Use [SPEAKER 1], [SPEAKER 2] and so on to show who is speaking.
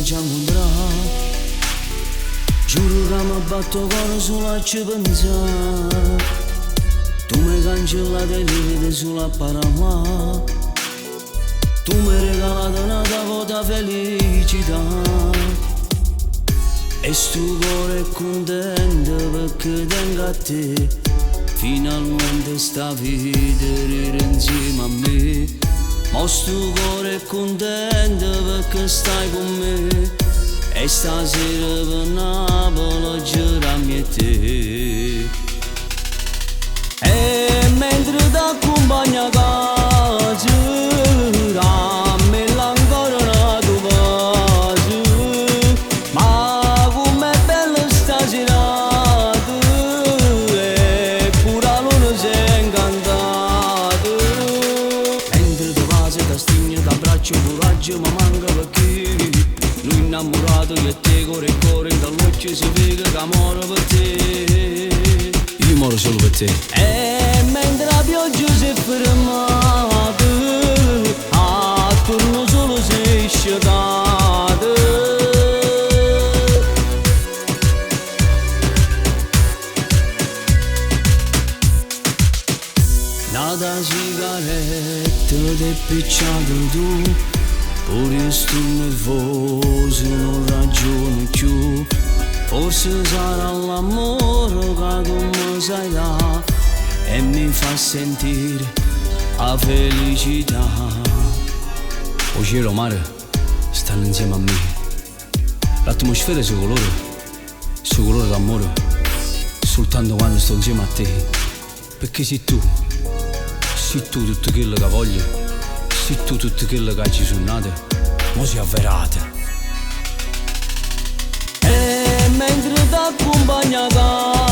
[SPEAKER 1] ci incontrare. Giuro che mi batto cuore solo a ci pensare. Tu mi cancellate le vite sulla parama. Tu mi regalate una volta felicità. E sto cuore è contento perché tengo a te. Finalmente sta vita ride insieme a me. Ma sto cuore è contento perché stai con me. E stasera per Napoli girami a te. E mentre ti accompagno a casa, dammela ancora una tua pace. Ma com'è bella sta serata, e pure la luna si è incantata. Mentre ti passi, ti stringi, ti abbraccio, coraggio mi manca perché lui innamorato che te cuore e cuore dall'occhio si vede che amore per te. Io moro solo per te. E mentre la pioggia si è fermata, attorno solo si è asciugata. Nata sigaretta ti è picciato tu. Pure io sto nervoso, non ragiono più. Forse sarà l'amore che tu mi sai dà e mi fa sentire la felicità. O cielo mare stanno insieme a me. L'atmosfera è il suo colore d'amore. Soltanto quando sto insieme a te. Perché sei tu tutto quello che voglio. Se tu tutte quelle che ci sono nate, mo si avverate. E mentre ti accompagno a casa,